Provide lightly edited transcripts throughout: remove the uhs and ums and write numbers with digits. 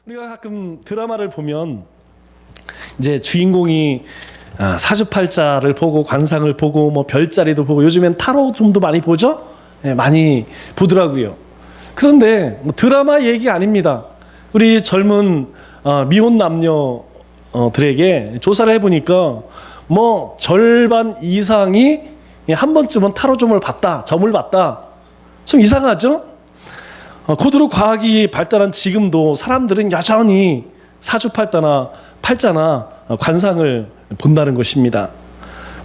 우리가 가끔 드라마를 보면 이제 주인공이 사주팔자를 보고 관상을 보고 뭐 별자리도 보고 요즘엔 타로 좀도 많이 보죠? 네, 많이 보더라고요. 그런데 뭐 드라마 얘기 아닙니다. 우리 젊은 미혼 남녀들에게 조사를 해보니까 뭐 절반 이상이 한 번쯤은 타로 점을 봤다, 점을 봤다. 좀 이상하죠? 고도로 과학이 발달한 지금도 사람들은 여전히 사주팔자나 관상을 본다는 것입니다.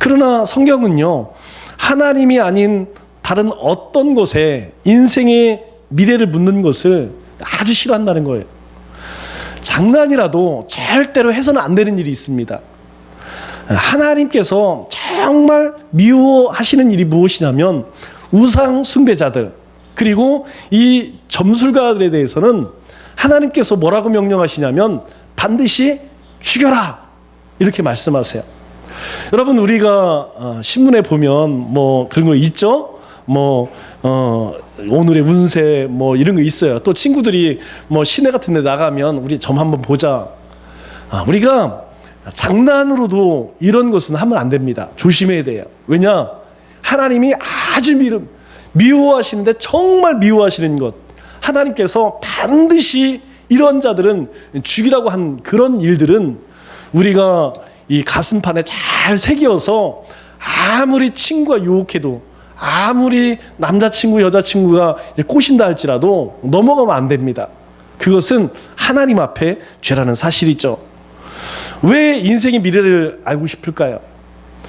그러나 성경은요, 하나님이 아닌 다른 어떤 것에 인생의 미래를 묻는 것을 아주 싫어한다는 거예요. 장난이라도 절대로 해서는 안 되는 일이 있습니다. 하나님께서 정말 미워하시는 일이 무엇이냐면 우상 숭배자들, 그리고 이 점술가들에 대해서는 하나님께서 뭐라고 명령하시냐면 반드시 죽여라, 이렇게 말씀하세요. 여러분, 우리가 신문에 보면 뭐 그런 거 있죠? 오늘의 운세 뭐 이런 거 있어요. 또 친구들이 뭐 시내 같은 데 나가면 우리 점 한번 보자. 우리가 장난으로도 이런 것은 하면 안 됩니다. 조심해야 돼요. 왜냐? 하나님이 아주 미워하시는데 정말 미워하시는 것, 하나님께서 반드시 이런 자들은 죽이라고 한 그런 일들은 우리가 이 가슴판에 잘 새겨서 아무리 친구가 유혹해도, 아무리 남자친구 여자친구가 꼬신다 할지라도 넘어가면 안 됩니다. 그것은 하나님 앞에 죄라는 사실이죠. 왜 인생의 미래를 알고 싶을까요?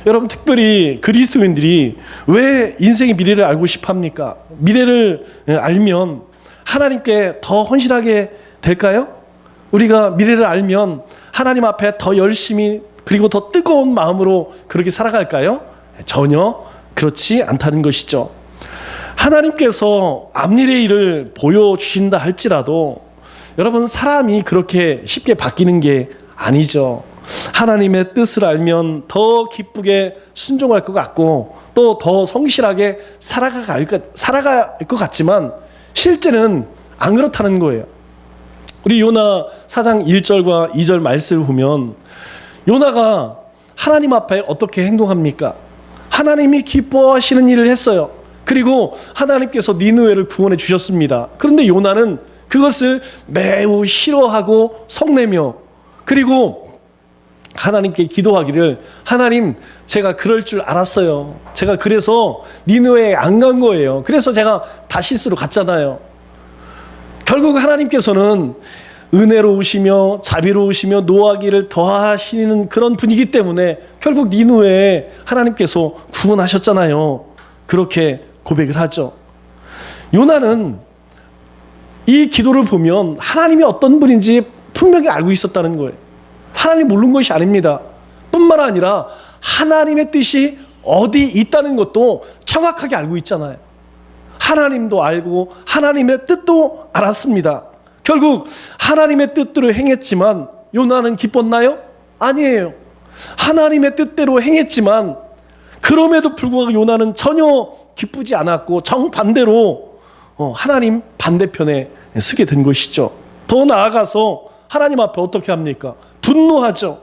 여러분, 특별히 그리스도인들이 왜 인생의 미래를 알고 싶어 합니까? 미래를 알면 하나님께 더 헌신하게 될까요? 우리가 미래를 알면 하나님 앞에 더 열심히 그리고 더 뜨거운 마음으로 그렇게 살아갈까요? 전혀 그렇지 않다는 것이죠. 하나님께서 앞일의 일을 보여주신다 할지라도 여러분, 사람이 그렇게 쉽게 바뀌는 게 아니죠. 하나님의 뜻을 알면 더 기쁘게 순종할 것 같고 또 더 성실하게 살아갈 것 같지만 실제는 안 그렇다는 거예요. 우리 요나 4장 1절과 2절 말씀을 보면 요나가 하나님 앞에 어떻게 행동합니까? 하나님이 기뻐하시는 일을 했어요. 그리고 하나님께서 니느웨를 구원해 주셨습니다. 그런데 요나는 그것을 매우 싫어하고 성내며, 그리고 하나님께 기도하기를, 하나님, 제가 그럴 줄 알았어요. 제가 그래서 니느웨에 안 간 거예요. 그래서 제가 다시스로 갔잖아요. 결국 하나님께서는 은혜로우시며 자비로우시며 노하기를 더하시는 그런 분이기 때문에 결국 니느웨에 하나님께서 구원하셨잖아요. 그렇게 고백을 하죠. 요나는 이 기도를 보면 하나님이 어떤 분인지 분명히 알고 있었다는 거예요. 하나님 모르는 것이 아닙니다. 뿐만 아니라 하나님의 뜻이 어디 있다는 것도 정확하게 알고 있잖아요. 하나님도 알고 하나님의 뜻도 알았습니다. 결국 하나님의 뜻대로 행했지만 요나는 기뻤나요? 아니에요. 하나님의 뜻대로 행했지만 그럼에도 불구하고 요나는 전혀 기쁘지 않았고 정반대로 하나님 반대편에 서게 된 것이죠. 더 나아가서 하나님 앞에 어떻게 합니까? 분노하죠.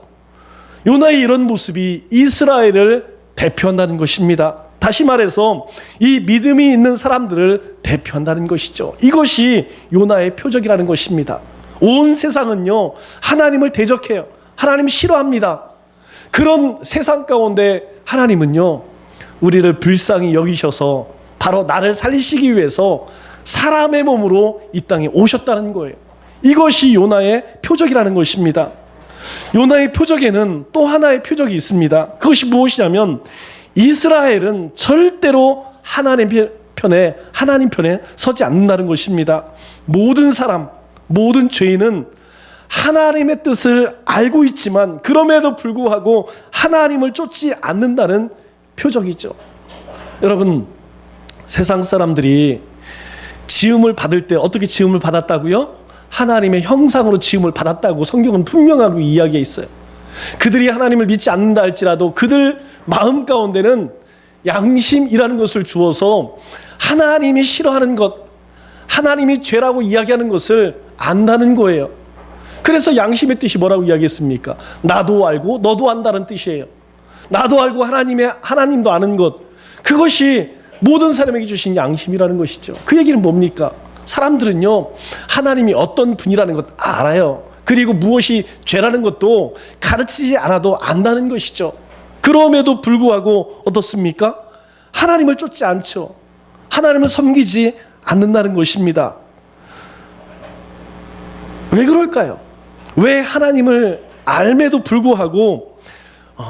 요나의 이런 모습이 이스라엘을 대표한다는 것입니다. 다시 말해서 이 믿음이 있는 사람들을 대표한다는 것이죠. 이것이 요나의 표적이라는 것입니다. 온 세상은요, 하나님을 대적해요. 하나님 싫어합니다. 그런 세상 가운데 하나님은요, 우리를 불쌍히 여기셔서 바로 나를 살리시기 위해서 사람의 몸으로 이 땅에 오셨다는 거예요. 이것이 요나의 표적이라는 것입니다. 요나의 표적에는 또 하나의 표적이 있습니다. 그것이 무엇이냐면 이스라엘은 절대로 하나님 편에 서지 않는다는 것입니다. 모든 사람, 모든 죄인은 하나님의 뜻을 알고 있지만 그럼에도 불구하고 하나님을 쫓지 않는다는 표적이죠. 여러분, 세상 사람들이 지음을 받을 때 어떻게 지음을 받았다고요? 하나님의 형상으로 지음을 받았다고 성경은 분명하게 이야기해 있어요. 그들이 하나님을 믿지 않는다 할지라도 그들 마음 가운데는 양심이라는 것을 주어서 하나님이 싫어하는 것, 하나님이 죄라고 이야기하는 것을 안다는 거예요. 그래서 양심의 뜻이 뭐라고 이야기했습니까? 나도 알고 너도 안다는 뜻이에요. 나도 알고 하나님도 아는 것, 그것이 모든 사람에게 주신 양심이라는 것이죠. 그 얘기는 뭡니까? 사람들은요, 하나님이 어떤 분이라는 것 알아요. 그리고 무엇이 죄라는 것도 가르치지 않아도 안다는 것이죠. 그럼에도 불구하고 어떻습니까? 하나님을 쫓지 않죠. 하나님을 섬기지 않는다는 것입니다. 왜 그럴까요? 왜 하나님을 알매도 불구하고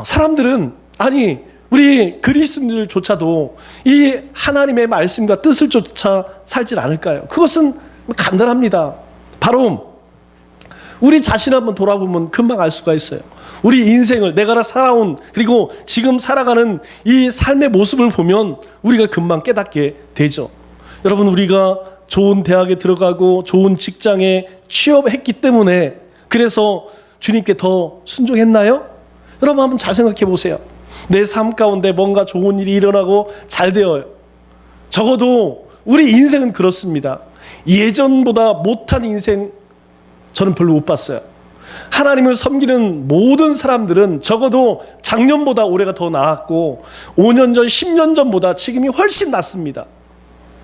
사람들은, 아니 우리 그리스도인들조차도 이 하나님의 말씀과 뜻을 쫓아 살질 않을까요? 그것은 간단합니다. 바로 우리 자신 한번 돌아보면 금방 알 수가 있어요. 우리 인생을, 내가 살아온, 그리고 지금 살아가는 이 삶의 모습을 보면 우리가 금방 깨닫게 되죠. 여러분, 우리가 좋은 대학에 들어가고 좋은 직장에 취업했기 때문에, 그래서 주님께 더 순종했나요? 여러분 한번 잘 생각해 보세요. 내 삶 가운데 뭔가 좋은 일이 일어나고 잘 되어요. 적어도 우리 인생은 그렇습니다. 예전보다 못한 인생 저는 별로 못 봤어요. 하나님을 섬기는 모든 사람들은 적어도 작년보다 올해가 더 나았고 5년 전, 10년 전보다 지금이 훨씬 낫습니다.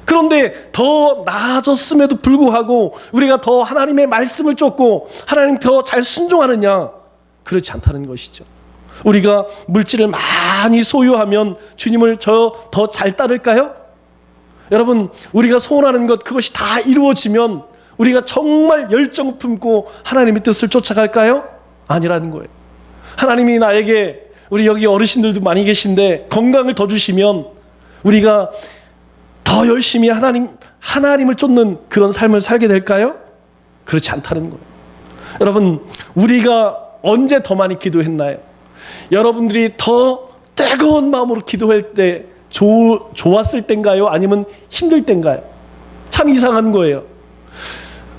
그런데 더 나아졌음에도 불구하고 우리가 더 하나님의 말씀을 쫓고 하나님 더 잘 순종하느냐? 그렇지 않다는 것이죠. 우리가 물질을 많이 소유하면 주님을 더 잘 따를까요? 여러분, 우리가 소원하는 것, 그것이 다 이루어지면 우리가 정말 열정 품고 하나님의 뜻을 쫓아갈까요? 아니라는 거예요. 하나님이 나에게, 우리 여기 어르신들도 많이 계신데 건강을 더 주시면 우리가 더 열심히 하나님을 쫓는 그런 삶을 살게 될까요? 그렇지 않다는 거예요. 여러분, 우리가 언제 더 많이 기도했나요? 여러분들이 더 뜨거운 마음으로 기도할 때 좋았을 땐가요? 아니면 힘들 땐가요? 참 이상한 거예요.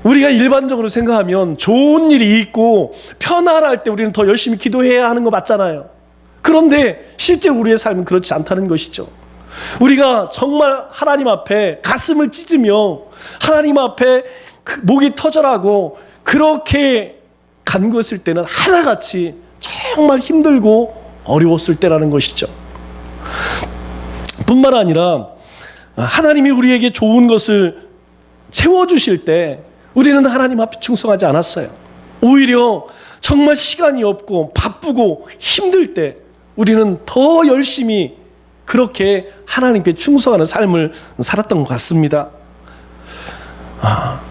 우리가 일반적으로 생각하면 좋은 일이 있고 편안할 때 우리는 더 열심히 기도해야 하는 거 맞잖아요. 그런데 실제 우리의 삶은 그렇지 않다는 것이죠. 우리가 정말 하나님 앞에 가슴을 찢으며 하나님 앞에 목이 터져라고 그렇게 간구했을 때는 하나같이 정말 힘들고 어려웠을 때라는 것이죠. 뿐만 아니라 하나님이 우리에게 좋은 것을 채워주실 때 우리는 하나님 앞에 충성하지 않았어요. 오히려 정말 시간이 없고 바쁘고 힘들 때 우리는 더 열심히 그렇게 하나님께 충성하는 삶을 살았던 것 같습니다.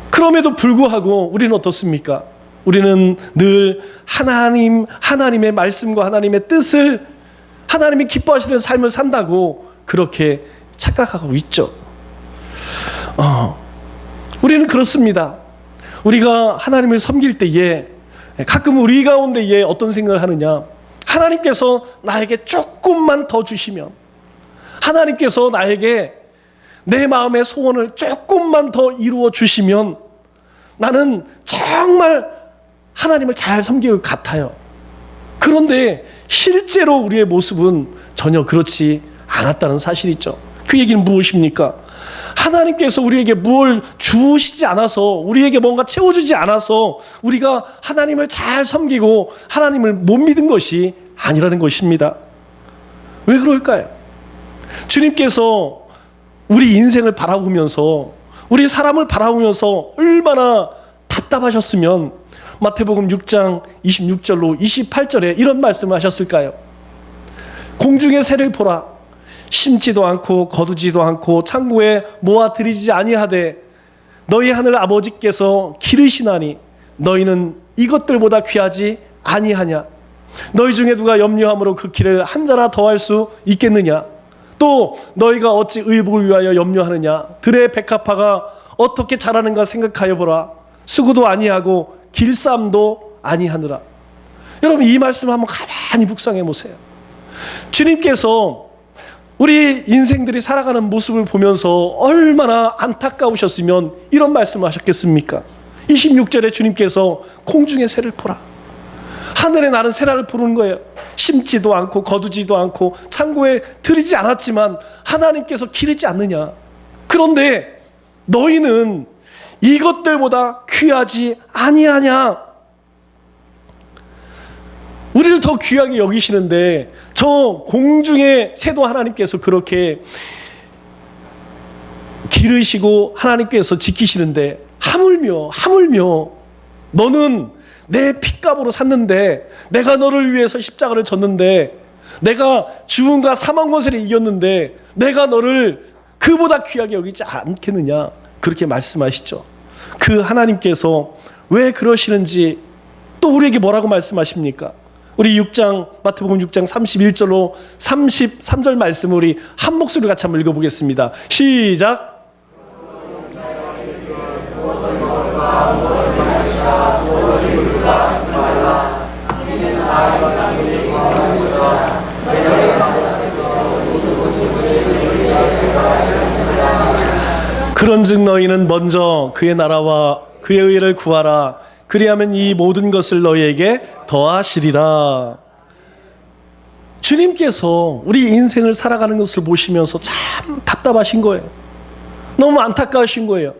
그럼에도 불구하고 우리는 어떻습니까? 우리는 늘 하나님의 말씀과 하나님의 뜻을, 하나님이 기뻐하시는 삶을 산다고 그렇게 착각하고 있죠. 우리는 그렇습니다. 우리가 하나님을 섬길 때에 가끔 우리 가운데에 어떤 생각을 하느냐? 하나님께서 나에게 조금만 더 주시면, 하나님께서 나에게 내 마음의 소원을 조금만 더 이루어 주시면 나는 정말 하나님을 잘 섬길 것 같아요. 그런데 실제로 우리의 모습은 전혀 그렇지 않았다는 사실이죠. 그 얘기는 무엇입니까? 하나님께서 우리에게 뭘 주시지 않아서, 우리에게 뭔가 채워주지 않아서 우리가 하나님을 잘 섬기고 하나님을 못 믿은 것이 아니라는 것입니다. 왜 그럴까요? 주님께서 우리 인생을 바라보면서, 우리 사람을 바라보면서 얼마나 답답하셨으면 마태복음 6장 26절로 28절에 이런 말씀을 하셨을까요? 공중의 새를 보라. 심지도 않고 거두지도 않고 창고에 모아 들이지 아니하되 너희 하늘 아버지께서 기르시나니 너희는 이것들보다 귀하지 아니하냐? 너희 중에 누가 염려함으로 그 길을 한 자나 더할 수 있겠느냐? 또 너희가 어찌 의복을 위하여 염려하느냐? 들의 백합화가 어떻게 자라는가 생각하여 보라. 수고도 아니하고 길쌈도 아니하느라. 여러분, 이 말씀 한번 가만히 묵상해 보세요. 주님께서 우리 인생들이 살아가는 모습을 보면서 얼마나 안타까우셨으면 이런 말씀을 하셨겠습니까? 26절에 주님께서 공중의 새를 보라. 하늘에 나는 새라를 보는 거예요. 심지도 않고 거두지도 않고 창고에 들이지 않았지만 하나님께서 기르지 않느냐? 그런데 너희는 이것들보다 귀하지 아니하냐? 우리를 더 귀하게 여기시는데 저 공중의 새도 하나님께서 그렇게 기르시고 하나님께서 지키시는데 하물며 너는 내 핏값으로 샀는데, 내가 너를 위해서 십자가를 졌는데, 내가 죽음과 사망 권세를 이겼는데 내가 너를 그보다 귀하게 여기지 않겠느냐, 그렇게 말씀하시죠. 그 하나님께서 왜 그러시는지 또 우리에게 뭐라고 말씀하십니까? 우리 6장 마태복음 6장 31절로 33절 말씀을 우리 한 목소리로 같이 한번 읽어보겠습니다. 시작. 그런즉 너희는 먼저 그의 나라와 그의 의를 구하라. 그리하면 이 모든 것을 너희에게 더하시리라. 주님께서 우리 인생을 살아가는 것을 보시면서 참 답답하신 거예요. 너무 안타까우신 거예요.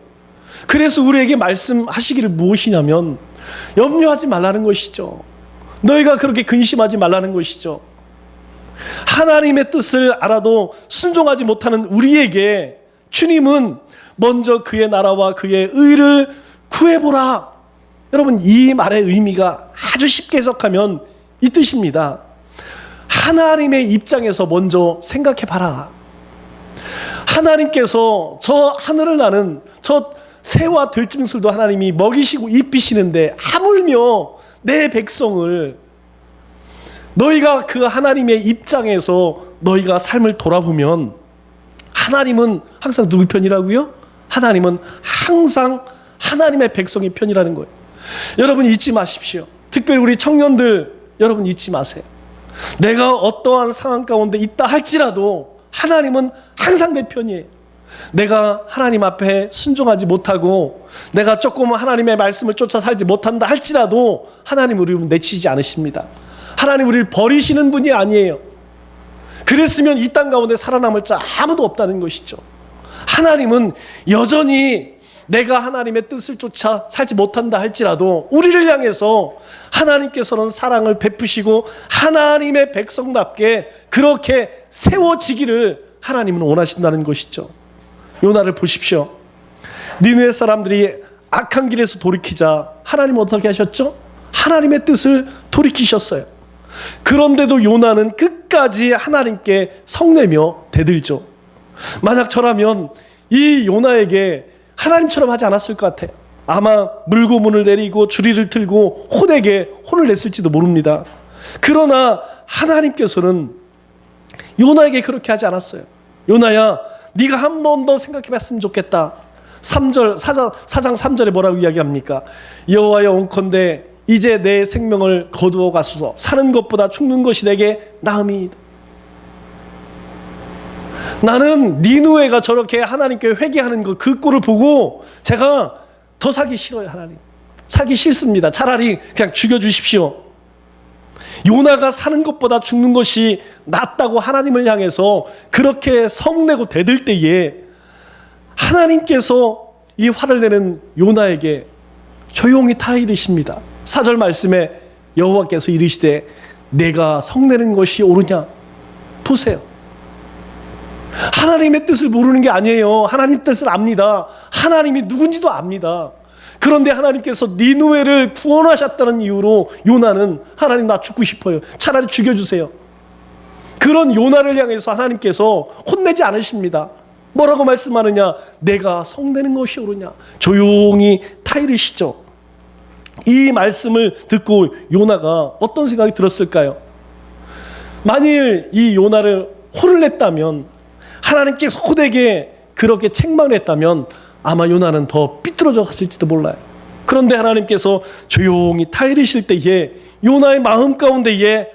그래서 우리에게 말씀하시기를 무엇이냐면 염려하지 말라는 것이죠. 너희가 그렇게 근심하지 말라는 것이죠. 하나님의 뜻을 알아도 순종하지 못하는 우리에게 주님은 먼저 그의 나라와 그의 의를 구해보라. 여러분, 이 말의 의미가 아주 쉽게 해석하면 이 뜻입니다. 하나님의 입장에서 먼저 생각해봐라. 하나님께서 저 하늘을 나는 저 새와 들짐승도 하나님이 먹이시고 입히시는데 하물며 내 백성을, 너희가 그 하나님의 입장에서 너희가 삶을 돌아보면 하나님은 항상 누구 편이라고요? 하나님은 항상 하나님의 백성의 편이라는 거예요. 여러분 잊지 마십시오. 특별히 우리 청년들, 여러분 잊지 마세요. 내가 어떠한 상황 가운데 있다 할지라도 하나님은 항상 내 편이에요. 내가 하나님 앞에 순종하지 못하고 내가 조금 하나님의 말씀을 쫓아 살지 못한다 할지라도 하나님 우리를 내치지 않으십니다. 하나님 우리를 버리시는 분이 아니에요. 그랬으면 이 땅 가운데 살아남을 자 아무도 없다는 것이죠. 하나님은 여전히 내가 하나님의 뜻을 쫓아 살지 못한다 할지라도 우리를 향해서 하나님께서는 사랑을 베푸시고 하나님의 백성답게 그렇게 세워지기를 하나님은 원하신다는 것이죠. 요나를 보십시오. 니느웨 사람들이 악한 길에서 돌이키자 하나님은 어떻게 하셨죠? 하나님의 뜻을 돌이키셨어요. 그런데도 요나는 끝까지 하나님께 성내며 대들죠. 만약 저라면 이 요나에게 하나님처럼 하지 않았을 것 같아요. 아마 물고문을 내리고 주리를 틀고 혼에게 혼을 냈을지도 모릅니다. 그러나 하나님께서는 요나에게 그렇게 하지 않았어요. 요나야, 네가 한 번 더 생각해 봤으면 좋겠다. 3절, 4장 3절에 뭐라고 이야기합니까? 여호와여 온컨대 이제 내 생명을 거두어 가소서. 사는 것보다 죽는 것이 내게 나음이다. 나는 니느웨가 저렇게 하나님께 회개하는 그 꼴을 보고 제가 더 살기 싫어요. 하나님, 살기 싫습니다. 차라리 그냥 죽여주십시오. 요나가 사는 것보다 죽는 것이 낫다고 하나님을 향해서 그렇게 성내고 대들 때에 하나님께서 이 화를 내는 요나에게 조용히 타이르십니다. 4절 말씀에 여호와께서 이르시되 내가 성내는 것이 옳으냐? 보세요. 하나님의 뜻을 모르는 게 아니에요. 하나님 뜻을 압니다. 하나님이 누군지도 압니다. 그런데 하나님께서 니느웨를 구원하셨다는 이유로 요나는 하나님 나 죽고 싶어요. 차라리 죽여주세요. 그런 요나를 향해서 하나님께서 혼내지 않으십니다. 뭐라고 말씀하느냐? 내가 성내는 것이 옳으냐? 조용히 타이르시죠. 이 말씀을 듣고 요나가 어떤 생각이 들었을까요? 만일 이 요나를 혼을 냈다면, 하나님께서 호되게 그렇게 책망을 했다면 아마 요나는 더 삐뚤어져 갔을지도 몰라요. 그런데 하나님께서 조용히 타이르실 때에 요나의 마음 가운데에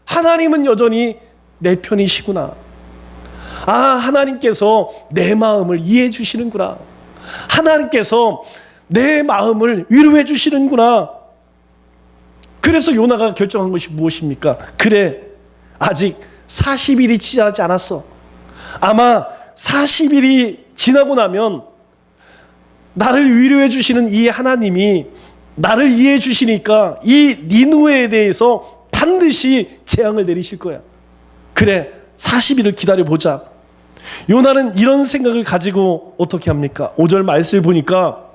하나님은 여전히 내 편이시구나. 하나님께서 내 마음을 이해해 주시는구나. 하나님께서 내 마음을 위로해 주시는구나. 그래서 요나가 결정한 것이 무엇입니까? 그래, 아직 40일이 지나지 않았어. 아마 40일이 지나고 나면 나를 위로해 주시는 이 하나님이 나를 이해해 주시니까 이 니누웨에 대해서 반드시 재앙을 내리실 거야. 그래, 40일을 기다려보자. 요나는 이런 생각을 가지고 어떻게 합니까? 5절 말씀을 보니까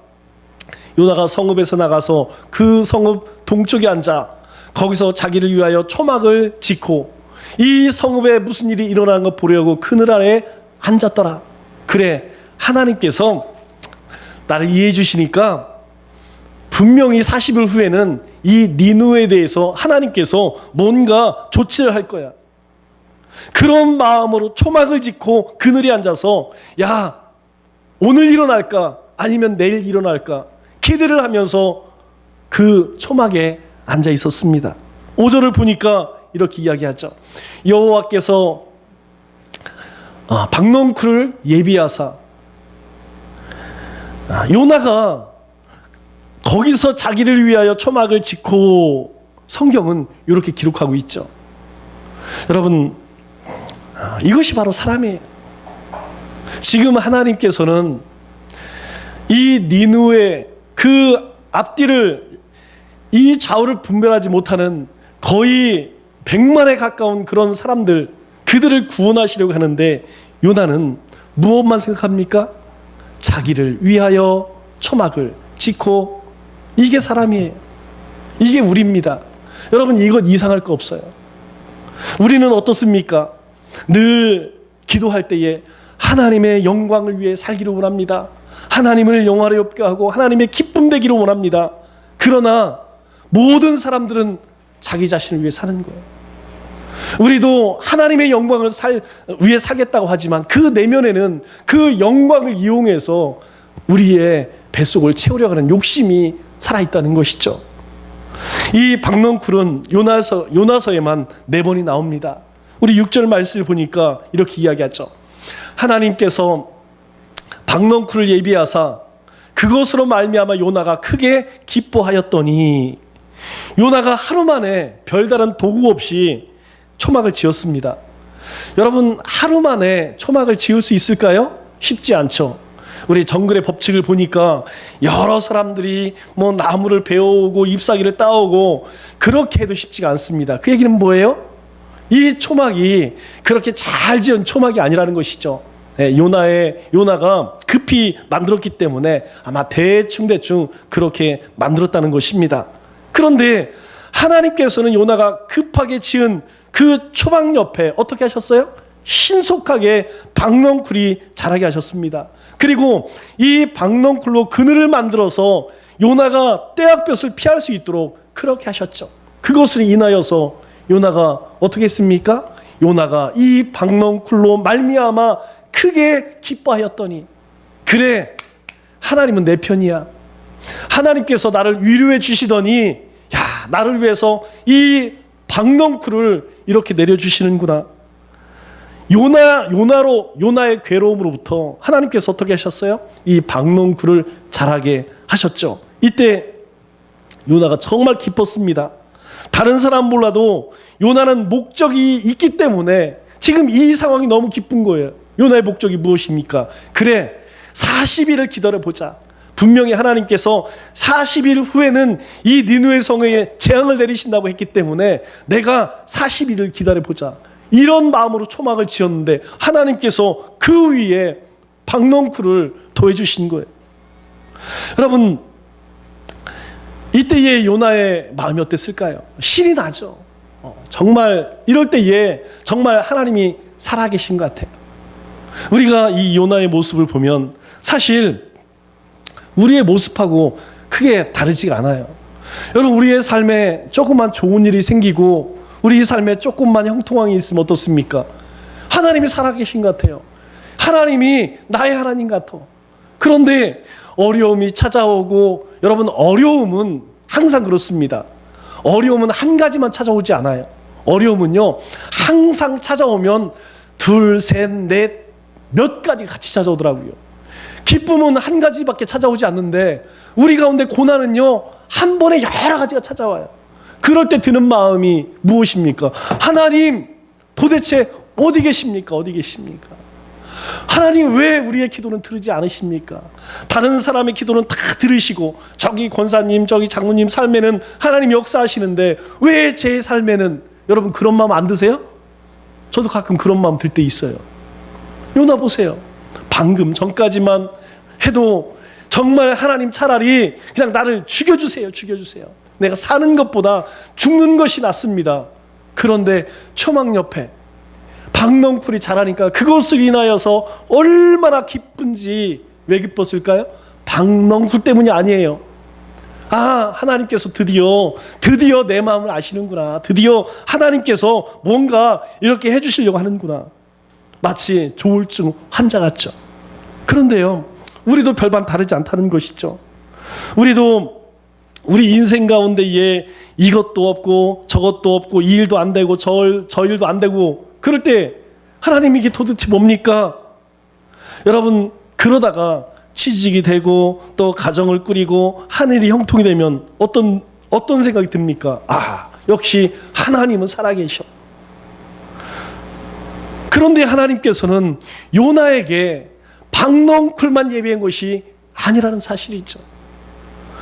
요나가 성읍에서 나가서 그 성읍 동쪽에 앉아 거기서 자기를 위하여 초막을 짓고 이 성읍에 무슨 일이 일어나는 걸 보려고 그늘 아래 앉았더라. 그래, 하나님께서 나를 이해해 주시니까 분명히 40일 후에는 이 니누에 대해서 하나님께서 뭔가 조치를 할 거야. 그런 마음으로 초막을 짓고 그늘에 앉아서 야, 오늘 일어날까 아니면 내일 일어날까 기대를 하면서 그 초막에 앉아 있었습니다. 5절을 보니까 이렇게 이야기하죠. 여호와께서 박넝쿨을 예비하사 요나가 거기서 자기를 위하여 초막을 짓고 성경은 이렇게 기록하고 있죠. 여러분, 이것이 바로 사람이에요. 지금 하나님께서는 이 니누의 그 앞뒤를 이 좌우를 분별하지 못하는 거의 100만에 가까운 그런 사람들, 그들을 구원하시려고 하는데 요나는 무엇만 생각합니까? 자기를 위하여 초막을 짓고, 이게 사람이에요. 이게 우리입니다. 여러분, 이건 이상할 거 없어요. 우리는 어떻습니까? 늘 기도할 때에 하나님의 영광을 위해 살기를 원합니다. 하나님을 영화롭게 하고 하나님의 기쁨 되기를 원합니다. 그러나 모든 사람들은 자기 자신을 위해 사는 거예요. 우리도 하나님의 영광을 위해 살겠다고 하지만 그 내면에는 그 영광을 이용해서 우리의 뱃속을 채우려고 하는 욕심이 살아있다는 것이죠. 이 박넝쿨은 요나서에만 4번이 나옵니다. 우리 6절 말씀을 보니까 이렇게 이야기하죠. 하나님께서 박넝쿨을 예비하사 그것으로 말미암아 요나가 크게 기뻐하였더니, 요나가 하루 만에 별다른 도구 없이 초막을 지었습니다. 여러분, 하루 만에 초막을 지을 수 있을까요? 쉽지 않죠. 우리 정글의 법칙을 보니까 여러 사람들이 뭐 나무를 베어오고 잎사귀를 따오고 그렇게 해도 쉽지가 않습니다. 그 얘기는 뭐예요? 이 초막이 그렇게 잘 지은 초막이 아니라는 것이죠. 요나가 급히 만들었기 때문에 아마 대충 그렇게 만들었다는 것입니다. 그런데 하나님께서는 요나가 급하게 지은 그 초막 옆에 어떻게 하셨어요? 신속하게 박넝쿨이 자라게 하셨습니다. 그리고 이 박넝쿨로 그늘을 만들어서 요나가 떼약볕을 피할 수 있도록 그렇게 하셨죠. 그것을 인하여서 요나가 어떻게 했습니까? 요나가 이 박넝쿨로 말미암아 크게 기뻐하였더니, 그래, 하나님은 내 편이야. 하나님께서 나를 위로해 주시더니, 야, 나를 위해서 이 박넝쿨을 이렇게 내려주시는구나. 요나의 괴로움으로부터 하나님께서 어떻게 하셨어요? 이 박넝쿨을 자라게 하셨죠. 이때 요나가 정말 기뻤습니다. 다른 사람 몰라도 요나는 목적이 있기 때문에 지금 이 상황이 너무 기쁜 거예요. 요나의 목적이 무엇입니까? 그래, 40일을 기다려보자. 분명히 하나님께서 40일 후에는 이 니느웨 성에 재앙을 내리신다고 했기 때문에 내가 40일을 기다려보자. 이런 마음으로 초막을 지었는데 하나님께서 그 위에 박넝쿨을 더해주신 거예요. 여러분, 이때의 요나의 마음이 어땠을까요? 신이 나죠. 정말 이럴 때에 정말 하나님이 살아계신 것 같아요. 우리가 이 요나의 모습을 보면 사실 우리의 모습하고 크게 다르지가 않아요. 여러분, 우리의 삶에 조금만 좋은 일이 생기고 우리 삶에 조금만 형통함이 있으면 어떻습니까? 하나님이 살아계신 것 같아요. 하나님이 나의 하나님 같아. 그런데 어려움이 찾아오고, 여러분, 어려움은 항상 그렇습니다. 어려움은 한 가지만 찾아오지 않아요. 어려움은요, 항상 찾아오면 둘, 셋, 넷, 몇 가지 같이 찾아오더라고요. 기쁨은 한 가지밖에 찾아오지 않는데 우리 가운데 고난은요, 한 번에 여러 가지가 찾아와요. 그럴 때 드는 마음이 무엇입니까? 하나님, 도대체 어디 계십니까? 어디 계십니까? 하나님 왜 우리의 기도는 들으지 않으십니까? 다른 사람의 기도는 다 들으시고 저기 권사님 저기 장로님 삶에는 하나님 역사하시는데 왜 제 삶에는, 여러분 그런 마음 안 드세요? 저도 가끔 그런 마음 들 때 있어요. 요나 보세요. 방금 전까지만 해도 정말 하나님 차라리 그냥 나를 죽여주세요. 내가 사는 것보다 죽는 것이 낫습니다. 그런데 초막 옆에 박넝쿨이 자라니까 그것을 인하여서 얼마나 기쁜지. 왜 기뻤을까요? 박넝쿨 때문이 아니에요. 아, 하나님께서 드디어 내 마음을 아시는구나. 드디어 하나님께서 뭔가 이렇게 해주시려고 하는구나. 마치 조울증 환자 같죠. 그런데요, 우리도 별반 다르지 않다는 것이죠. 우리도 우리 인생 가운데에 이것도 없고 저것도 없고 이 일도 안 되고 저 일도 안 되고 그럴 때 하나님 이게 도대체 뭡니까? 여러분 그러다가 취직이 되고 또 가정을 꾸리고 하늘이 형통이 되면 어떤 생각이 듭니까? 아, 역시 하나님은 살아계셔. 그런데 하나님께서는 요나에게 박넝쿨만 예비한 것이 아니라는 사실이 있죠.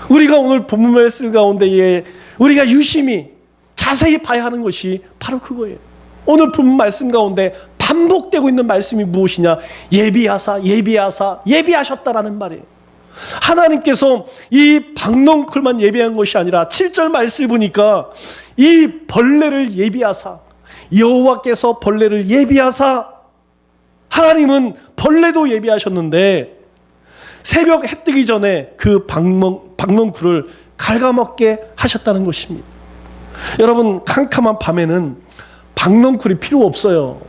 우리가 오늘 본문 말씀 가운데에 우리가 유심히 자세히 봐야 하는 것이 바로 그거예요. 오늘 본문 말씀 가운데 반복되고 있는 말씀이 무엇이냐? 예비하셨다라는 말이에요. 하나님께서 이 박넝쿨만 예비한 것이 아니라 7절 말씀을 보니까 이 벌레를 예비하사, 여호와께서 벌레를 예비하사, 하나님은 벌레도 예비하셨는데 새벽 해 뜨기 전에 그 박넝쿨을 갉아먹게 하셨다는 것입니다. 여러분 캄캄한 밤에는 박넝쿨이 필요 없어요.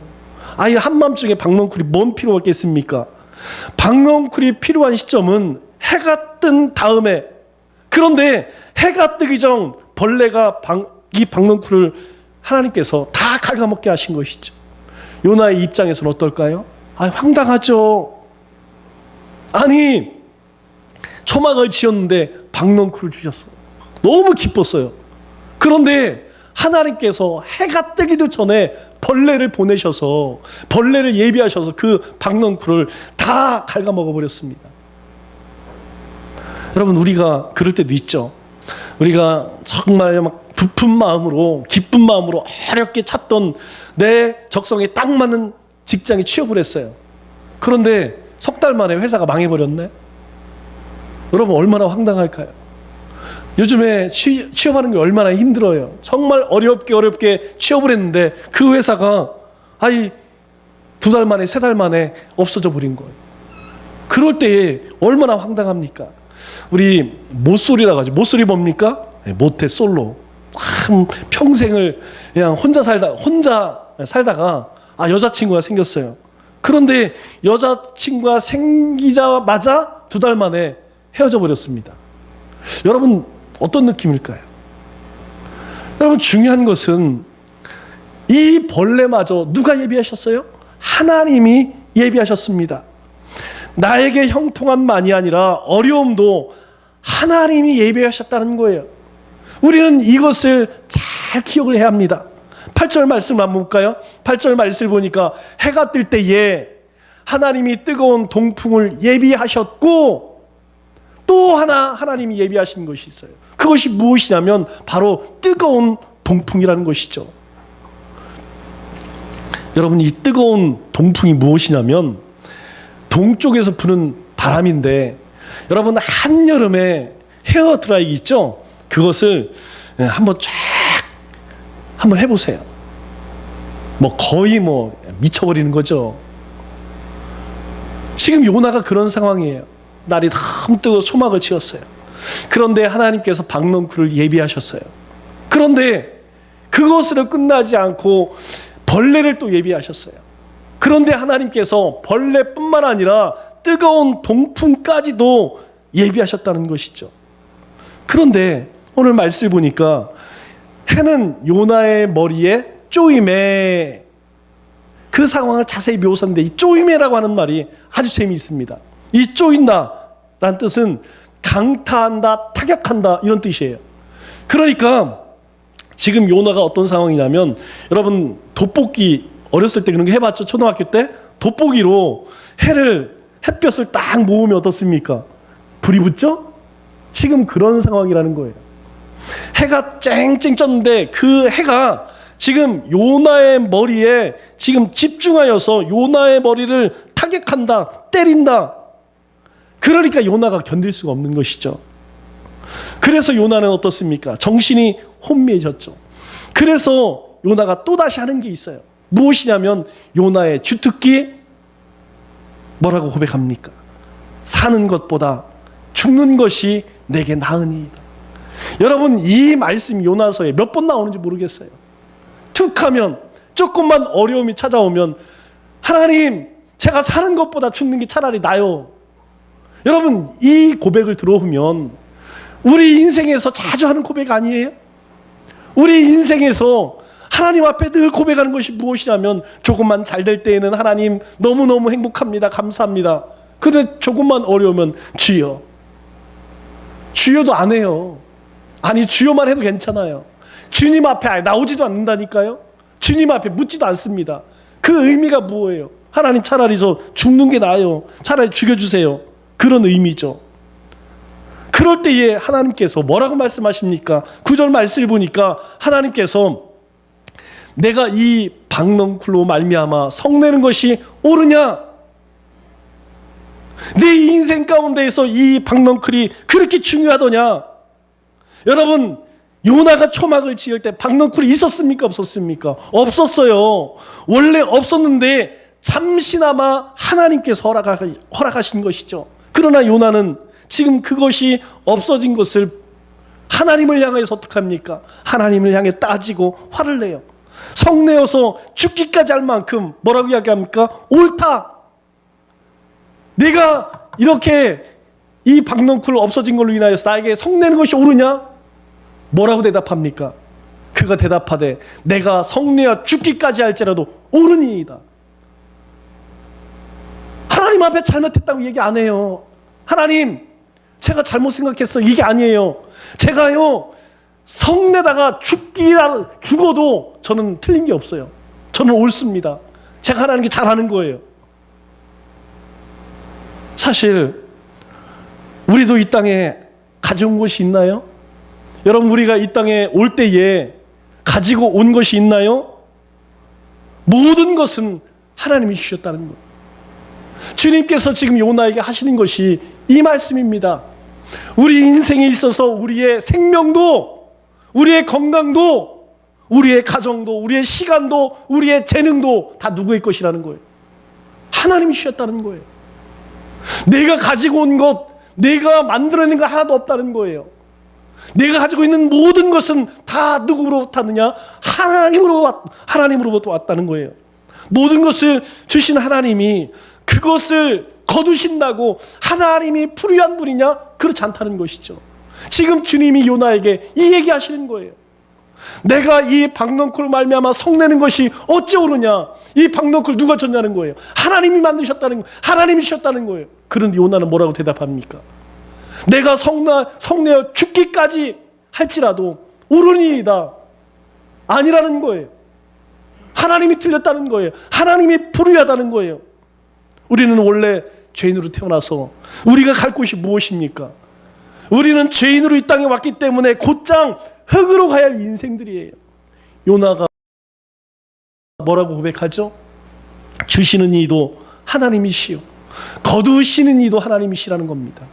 아예 한밤중에 박넝쿨이 뭔 필요가 있겠습니까? 박넝쿨이 필요한 시점은 해가 뜬 다음에. 그런데 해가 뜨기 전 벌레가 이 박넝쿨을 하나님께서 다 갉아먹게 하신 것이죠. 요나의 입장에서는 어떨까요? 황당하죠. 아니 초막을 지었는데 박넝쿨을 주셨어. 너무 기뻤어요. 그런데 하나님께서 해가 뜨기도 전에 벌레를 보내셔서, 벌레를 예비하셔서 그 박넝쿨을 다 갉아먹어 버렸습니다. 여러분 우리가 그럴 때도 있죠. 우리가 정말 막 부푼 마음으로 기쁜 마음으로 어렵게 찾던 내 적성에 딱 맞는 직장에 취업을 했어요. 그런데 석 달 만에 회사가 망해버렸네. 여러분 얼마나 황당할까요? 요즘에 취업하는 게 얼마나 힘들어요. 정말 어렵게 취업을 했는데 그 회사가 2달 만에 3달 만에 없어져 버린 거예요. 그럴 때에 얼마나 황당합니까? 우리 모쏠이라고 하죠. 모쏠이 뭡니까? 모태 솔로. 평생을 그냥 혼자 살다가 여자친구가 생겼어요. 그런데 여자친구가 생기자마자 2달 만에 헤어져 버렸습니다. 여러분 어떤 느낌일까요? 여러분 중요한 것은 이 벌레마저 누가 예비하셨어요? 하나님이 예비하셨습니다. 나에게 형통함만이 아니라 어려움도 하나님이 예비하셨다는 거예요. 우리는 이것을 잘 기억을 해야 합니다. 8절 말씀 한번 볼까요? 8절 말씀을 보니까 해가 뜰 때에 하나님이 뜨거운 동풍을 예비하셨고 또 하나님이 예비하신 것이 있어요. 그것이 무엇이냐면 바로 뜨거운 동풍이라는 것이죠. 여러분 이 뜨거운 동풍이 무엇이냐면 동쪽에서 부는 바람인데, 여러분 한여름에 헤어드라이기 있죠? 그것을 한번 해보세요. 거의 미쳐버리는 거죠. 지금 요나가 그런 상황이에요. 날이 너무 뜨거워 초막을 지었어요. 그런데 하나님께서 박넝쿨을 예비하셨어요. 그런데 그것으로 끝나지 않고 벌레를 또 예비하셨어요. 그런데 하나님께서 벌레뿐만 아니라 뜨거운 동풍까지도 예비하셨다는 것이죠. 그런데 오늘 말씀을 보니까 해는 요나의 머리에 쪼임에, 그 상황을 자세히 묘사하는데 이 쪼임에라고 하는 말이 아주 재미있습니다. 이 쪼인다라는 뜻은 강타한다, 타격한다 이런 뜻이에요. 그러니까 지금 요나가 어떤 상황이냐면, 여러분 돋볶이 어렸을 때 그런 거 해봤죠? 초등학교 때 돋보기로 햇볕을 딱 모으면 어떻습니까? 불이 붙죠? 지금 그런 상황이라는 거예요. 해가 쨍쨍 쪘는데 그 해가 지금 요나의 머리에 지금 집중하여서 요나의 머리를 타격한다, 때린다. 그러니까 요나가 견딜 수가 없는 것이죠. 그래서 요나는 어떻습니까? 정신이 혼미해졌죠. 그래서 요나가 또다시 하는 게 있어요. 무엇이냐면 요나의 주특기 뭐라고 고백합니까? 사는 것보다 죽는 것이 내게 나으니이다. 여러분, 이 말씀 요나서에 몇 번 나오는지 모르겠어요. 툭 하면 조금만 어려움이 찾아오면 하나님, 제가 사는 것보다 죽는 게 차라리 나요. 여러분, 이 고백을 들어보면 우리 인생에서 자주 하는 고백 아니에요? 우리 인생에서 하나님 앞에 늘 고백하는 것이 무엇이냐면 조금만 잘 될 때에는 하나님 너무너무 행복합니다. 감사합니다. 근데 조금만 어려우면 주여. 주여도 안 해요. 아니, 주여만 해도 괜찮아요. 주님 앞에 나오지도 않는다니까요. 주님 앞에 묻지도 않습니다. 그 의미가 뭐예요? 하나님, 차라리 저 죽는 게 나아요. 차라리 죽여주세요. 그런 의미죠. 그럴 때에 하나님께서 뭐라고 말씀하십니까? 9절 말씀을 보니까 하나님께서 내가 이 박넝쿨로 말미암아 성내는 것이 옳으냐? 내 인생 가운데에서 이 박넝쿨이 그렇게 중요하더냐? 여러분, 요나가 초막을 지을 때 박넝쿨이 있었습니까? 없었습니까? 없었어요. 원래 없었는데 잠시나마 하나님께서 허락하신 것이죠. 그러나 요나는 지금 그것이 없어진 것을 하나님을 향해서 어떡합니까? 하나님을 향해 따지고 화를 내요. 성내어서 죽기까지 할 만큼 뭐라고 이야기합니까? 옳다. 내가 이렇게 이 박넝쿨 없어진 걸로 인하여서 나에게 성내는 것이 옳으냐? 뭐라고 대답합니까? 그가 대답하되 내가 성내어 죽기까지 할지라도 옳으니이다. 하나님 앞에 잘못했다고 얘기 안 해요. 하나님, 제가 잘못 생각했어. 이게 아니에요. 제가요, 성내다가 죽어도 저는 틀린 게 없어요. 저는 옳습니다. 제가 하라는 게 잘하는 거예요. 사실 우리도 이 땅에 가져온 것이 있나요? 여러분, 우리가 이 땅에 올 때에 가지고 온 것이 있나요? 모든 것은 하나님이 주셨다는 거예요. 주님께서 지금 요나에게 하시는 것이 이 말씀입니다. 우리 인생에 있어서 우리의 생명도, 우리의 건강도, 우리의 가정도, 우리의 시간도, 우리의 재능도 다 누구의 것이라는 거예요? 하나님이 주셨다는 거예요. 내가 가지고 온 것, 내가 만들어낸 것 하나도 없다는 거예요. 내가 가지고 있는 모든 것은 다 누구로부터 왔느냐? 하나님으로부터 왔다는 거예요. 모든 것을 주신 하나님이 그것을 거두신다고 하나님이 불의한 분이냐? 그렇지 않다는 것이죠. 지금 주님이 요나에게 이 얘기하시는 거예요. 내가 이 박넝쿨 말미암아 성내는 것이 어찌 옳으냐? 이 박넝쿨 누가 줬냐는 거예요. 하나님이 만드셨다는 거예요. 하나님이 주셨다는 거예요. 그런데 요나는 뭐라고 대답합니까? 내가 성내어 죽기까지 할지라도 옳으니이다. 아니라는 거예요. 하나님이 틀렸다는 거예요. 하나님이 불의하다는 거예요. 우리는 원래 죄인으로 태어나서 우리가 갈 곳이 무엇입니까? 우리는 죄인으로 이 땅에 왔기 때문에 곧장 흙으로 가야 할 인생들이에요. 요나가 뭐라고 고백하죠? 주시는 이도 하나님이시요 거두시는 이도 하나님이시라는 겁니다.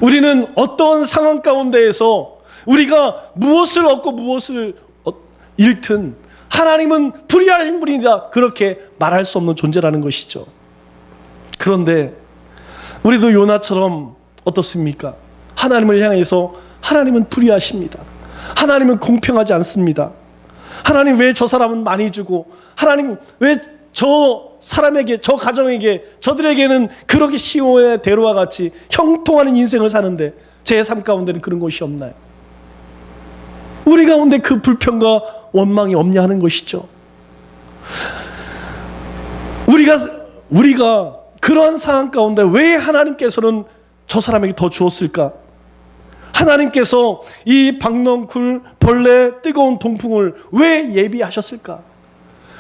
우리는 어떤 상황 가운데에서 우리가 무엇을 얻고 무엇을 잃든 하나님은 불의하신 분이다, 그렇게 말할 수 없는 존재라는 것이죠. 그런데 우리도 요나처럼 어떻습니까? 하나님을 향해서 하나님은 불의하십니다. 하나님은 공평하지 않습니다. 하나님, 왜 저 사람은 많이 주고, 하나님 왜 저 사람에게, 저 가정에게, 저들에게는 그렇게 시온의 대로와 같이 형통하는 인생을 사는데 제 삶 가운데는 그런 것이 없나요? 우리 가운데 그 불평과 원망이 없냐 하는 것이죠. 우리가 그러한 상황 가운데 왜 하나님께서는 저 사람에게 더 주었을까? 하나님께서 이 박넝쿨 벌레 뜨거운 동풍을 왜 예비하셨을까?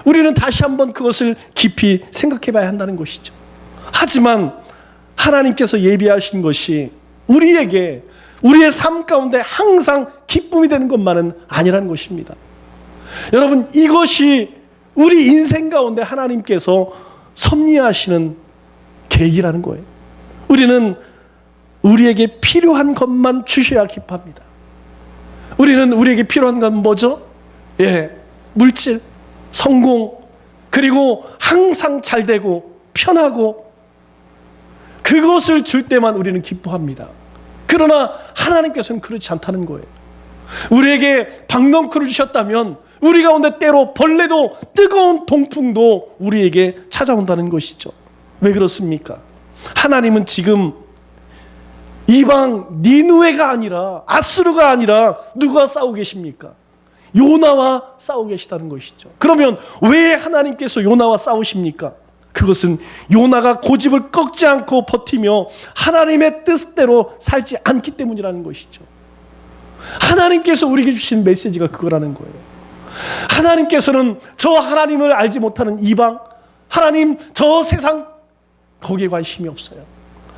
우리는 다시 한번 그것을 깊이 생각해 봐야 한다는 것이죠. 하지만 하나님께서 예비하신 것이 우리에게 우리의 삶 가운데 항상 기쁨이 되는 것만은 아니라는 것입니다. 여러분, 이것이 우리 인생 가운데 하나님께서 섭리하시는 계획이라는 거예요. 우리는 우리에게 필요한 것만 주셔야 기뻐합니다. 우리는 우리에게 필요한 건 뭐죠? 물질, 성공, 그리고 항상 잘 되고 편하고, 그것을 줄 때만 우리는 기뻐합니다. 그러나 하나님께서는 그렇지 않다는 거예요. 우리에게 박넝쿨을 주셨다면 우리 가운데 때로 벌레도 뜨거운 동풍도 우리에게 찾아온다는 것이죠. 왜 그렇습니까? 하나님은 지금 이방 니느웨가 아니라, 아수르가 아니라 누가 싸우고 계십니까? 요나와 싸우고 계시다는 것이죠. 그러면 왜 하나님께서 요나와 싸우십니까? 그것은 요나가 고집을 꺾지 않고 버티며 하나님의 뜻대로 살지 않기 때문이라는 것이죠. 하나님께서 우리에게 주신 메시지가 그거라는 거예요. 하나님께서는 저 하나님을 알지 못하는 이방, 하나님 저 세상, 거기에 관심이 없어요.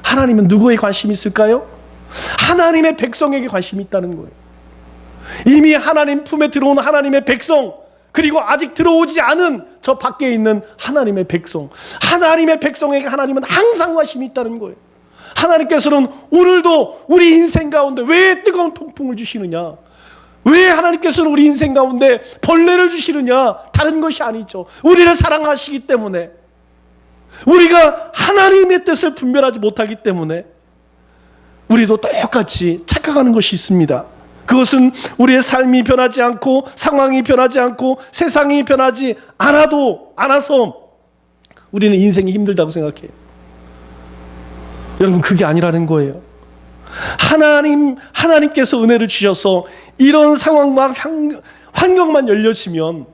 하나님은 누구에 관심이 있을까요? 하나님의 백성에게 관심이 있다는 거예요. 이미 하나님 품에 들어온 하나님의 백성, 그리고 아직 들어오지 않은 저 밖에 있는 하나님의 백성, 하나님의 백성에게 하나님은 항상 관심이 있다는 거예요. 하나님께서는 오늘도 우리 인생 가운데 왜 뜨거운 통풍을 주시느냐, 왜 하나님께서는 우리 인생 가운데 벌레를 주시느냐, 다른 것이 아니죠. 우리를 사랑하시기 때문에, 우리가 하나님의 뜻을 분별하지 못하기 때문에 우리도 똑같이 착각하는 것이 있습니다. 그것은 우리의 삶이 변하지 않고, 상황이 변하지 않고, 세상이 변하지 않아서 우리는 인생이 힘들다고 생각해요. 여러분, 그게 아니라는 거예요. 하나님께서 은혜를 주셔서 이런 상황과 환경만 열려지면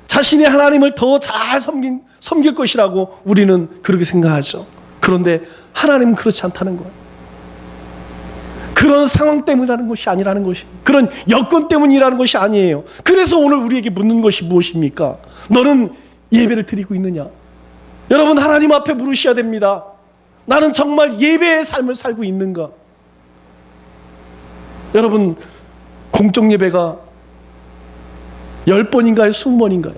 자신이 하나님을 더 잘 섬길 것이라고 우리는 그렇게 생각하죠. 그런데 하나님은 그렇지 않다는 거예요. 그런 상황 때문이라는 것이 아니라는 것이, 그런 여건 때문이라는 것이 아니에요. 그래서 오늘 우리에게 묻는 것이 무엇입니까? 너는 예배를 드리고 있느냐? 여러분, 하나님 앞에 물으셔야 됩니다. 나는 정말 예배의 삶을 살고 있는가? 여러분, 공적 예배가 10번인가요? 20번인가요?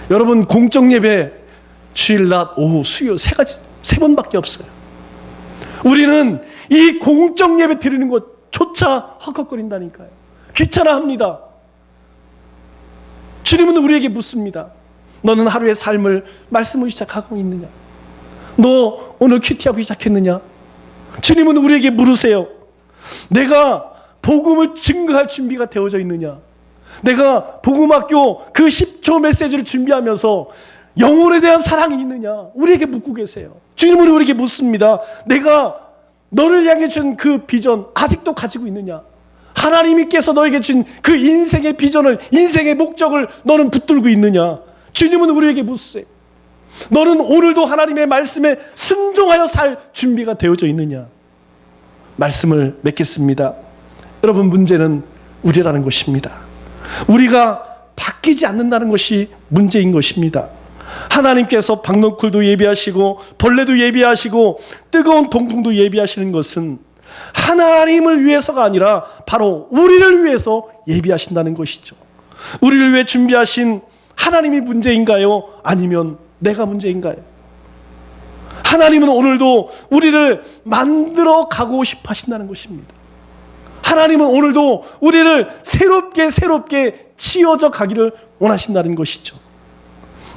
여러분, 공적 예배 주일, 낮, 오후, 수요 세 번밖에 없어요. 우리는 이 공적 예배 드리는 것조차 헉헉거린다니까요. 귀찮아합니다. 주님은 우리에게 묻습니다. 너는 하루의 삶을 말씀으로 시작하고 있느냐? 너 오늘 큐티하고 시작했느냐? 주님은 우리에게 물으세요. 내가 복음을 증거할 준비가 되어져 있느냐? 내가 복음학교 그 10초 메시지를 준비하면서 영혼에 대한 사랑이 있느냐? 우리에게 묻고 계세요. 주님은 우리에게 묻습니다. 내가 너를 향해 준 그 비전 아직도 가지고 있느냐? 하나님께서 너에게 준 그 인생의 비전을, 인생의 목적을 너는 붙들고 있느냐? 주님은 우리에게 묻으세요. 너는 오늘도 하나님의 말씀에 순종하여 살 준비가 되어져 있느냐? 말씀을 맺겠습니다. 여러분, 문제는 우리라는 것입니다. 우리가 바뀌지 않는다는 것이 문제인 것입니다. 하나님께서 박넝쿨도 예비하시고 벌레도 예비하시고 뜨거운 동풍도 예비하시는 것은 하나님을 위해서가 아니라 바로 우리를 위해서 예비하신다는 것이죠. 우리를 위해 준비하신 하나님이 문제인가요? 아니면 내가 문제인가요? 하나님은 오늘도 우리를 만들어 가고 싶어 하신다는 것입니다. 하나님은 오늘도 우리를 새롭게 치어져 가기를 원하신다는 것이죠.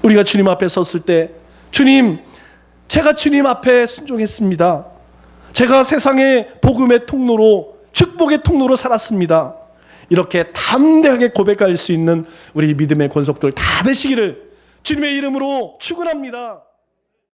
우리가 주님 앞에 섰을 때, 주님, 제가 주님 앞에 순종했습니다. 제가 세상의 복음의 통로로, 축복의 통로로 살았습니다. 이렇게 담대하게 고백할 수 있는 우리 믿음의 권속들 다 되시기를 주님의 이름으로 축원합니다.